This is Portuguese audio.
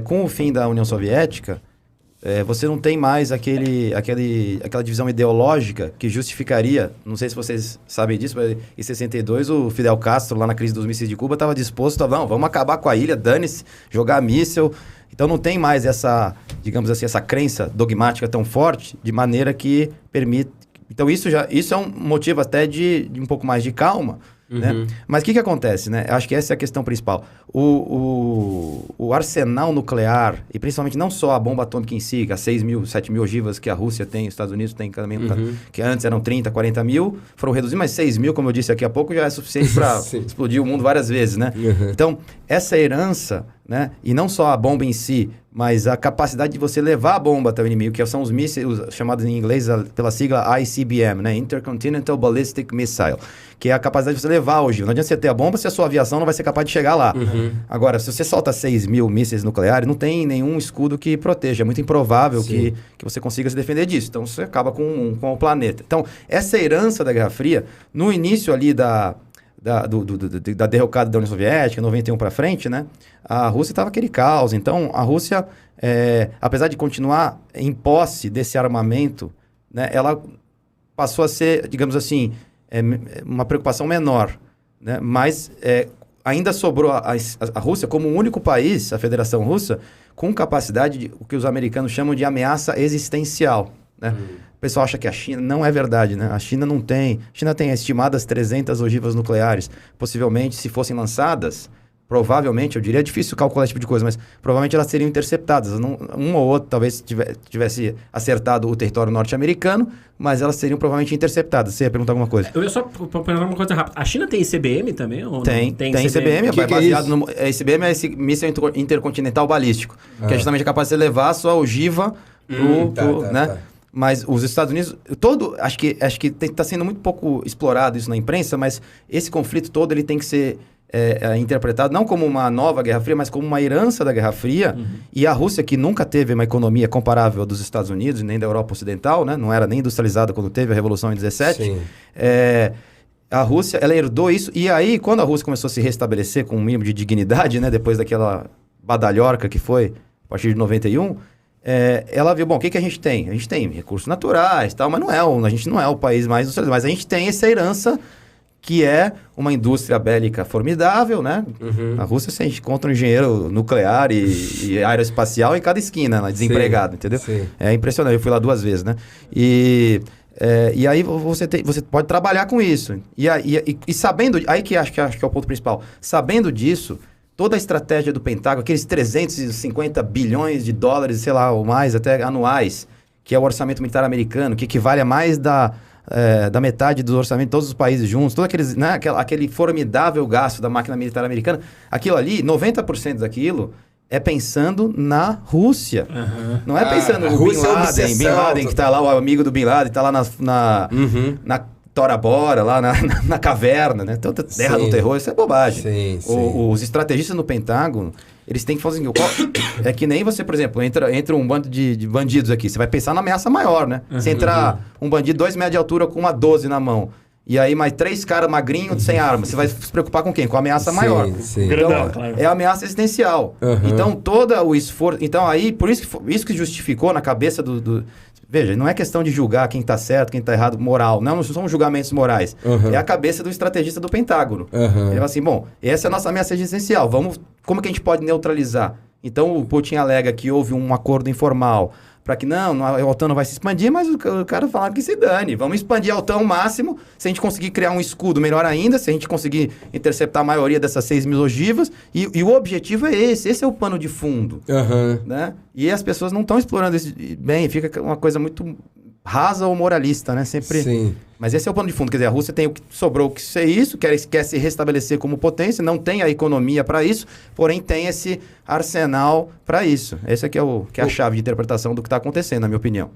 com o fim da União Soviética, você não tem mais aquela divisão ideológica que justificaria, não sei se vocês sabem disso, mas em 62 o Fidel Castro, lá na crise dos mísseis de Cuba, estava disposto a, não, vamos acabar com a ilha, dane-se, jogar míssil. Então não tem mais essa, digamos assim, essa crença dogmática tão forte, de maneira que permite... Então isso é um motivo até de um pouco mais de calma, né? Mas o que acontece, né? Acho que essa é a questão principal. O arsenal nuclear, e principalmente não só a bomba atômica em si, as 6 mil, 7 mil ogivas que a Rússia tem, os Estados Unidos tem também, que antes eram 30, 40 mil, foram reduzidos, mas 6 mil, como eu disse aqui há pouco, já é suficiente para explodir o mundo várias vezes, né? Então, essa herança, né? E não só a bomba em si, mas a capacidade de você levar a bomba até o inimigo, que são os mísseis, chamados em inglês pela sigla ICBM, né? Intercontinental Ballistic Missile, que é a capacidade de você levar a ogiva. Não adianta você ter a bomba se a sua aviação não vai ser capaz de chegar lá. Agora, se você solta 6 mil mísseis nucleares, não tem nenhum escudo que proteja. É muito improvável que você consiga se defender disso. Então, você acaba com o planeta. Então, essa herança da Guerra Fria, no início ali da derrocada da União Soviética, 91 para frente, né? A Rússia estava aquele caos. Então, a Rússia, apesar de continuar em posse desse armamento, né, ela passou a ser, digamos assim, uma preocupação menor, né? Mas ainda sobrou a Rússia como o único país, a Federação Russa, com capacidade de o que os americanos chamam de ameaça existencial, né? O pessoal acha que a China... Não é verdade, né? A China não tem... A China tem estimadas 300 ogivas nucleares. Possivelmente, se fossem lançadas, provavelmente, eu diria, é difícil calcular esse tipo de coisa, mas provavelmente elas seriam interceptadas. Um ou outro talvez tivesse acertado o território norte-americano, mas elas seriam provavelmente interceptadas. Você ia perguntar alguma coisa? Eu ia só perguntar uma coisa rápida. A China tem ICBM também? Ou tem. Não? Tem ICBM, baseado no... ICBM é esse míssil intercontinental balístico, que é justamente capaz de levar a sua ogiva né? Mas os Estados Unidos, acho que está sendo muito pouco explorado isso na imprensa, mas esse conflito todo ele tem que ser interpretado não como uma nova Guerra Fria, mas como uma herança da Guerra Fria. E a Rússia, que nunca teve uma economia comparável dos Estados Unidos, nem da Europa Ocidental, né? Não era nem industrializada quando teve a Revolução em 17. A Rússia, ela herdou isso. E aí, quando a Rússia começou a se restabelecer com um mínimo de dignidade, né? Depois daquela badalhorca que foi, a partir de 91... ela viu, bom, o que a gente tem? A gente tem recursos naturais, tal, mas a gente não é o país mais industrializado, mas a gente tem essa herança que é uma indústria bélica formidável, né? Na Rússia você encontra um engenheiro nuclear e aeroespacial em cada esquina, né? Desempregado, entendeu? É impressionante, eu fui lá 2 vezes, né? E aí você pode trabalhar com isso. E sabendo, aí que acho que é o ponto principal, sabendo disso, toda a estratégia do Pentágono, aqueles 350 bilhões de dólares, sei lá, ou mais, até anuais, que é o orçamento militar americano, que equivale a mais da metade do orçamento de todos os países juntos, todo aquele formidável gasto da máquina militar americana, aquilo ali, 90% daquilo é pensando na Rússia. Não é pensando no Bin Laden, que está lá, o amigo do Bin Laden, está lá na Tora Bora, lá na caverna, né? Então, guerra do terror, isso é bobagem. Os estrategistas no Pentágono, eles têm que fazer assim, é que nem você, por exemplo, entra um bando de bandidos aqui, você vai pensar na ameaça maior, né? Se entrar um bandido 2 metros de altura com uma 12 na mão, e aí mais 3 caras magrinhos sem arma, você vai se preocupar com quem? Com a ameaça maior. Então, é a ameaça existencial. Então, todo o esforço... Então, aí, por isso que justificou na cabeça do... Veja, não é questão de julgar quem está certo, quem está errado, moral. Não são julgamentos morais. É a cabeça do estrategista do Pentágono. Ele fala assim, bom, essa é a nossa ameaça existencial. Como que a gente pode neutralizar? Então, o Putin alega que houve um acordo informal para que a OTAN não vai se expandir, mas o cara fala que se dane. Vamos expandir a OTAN ao máximo, se a gente conseguir criar um escudo, melhor ainda, se a gente conseguir interceptar a maioria dessas 6 mil ogivas. E o objetivo é esse é o pano de fundo. Né? E as pessoas não estão explorando isso bem, fica uma coisa muito rasa ou moralista, né? Sempre... Mas esse é o pano de fundo, quer dizer, a Rússia tem sobrou que ser isso, quer se restabelecer como potência, não tem a economia para isso, porém tem esse arsenal para isso. Esse aqui é a chave de interpretação do que está acontecendo, na minha opinião.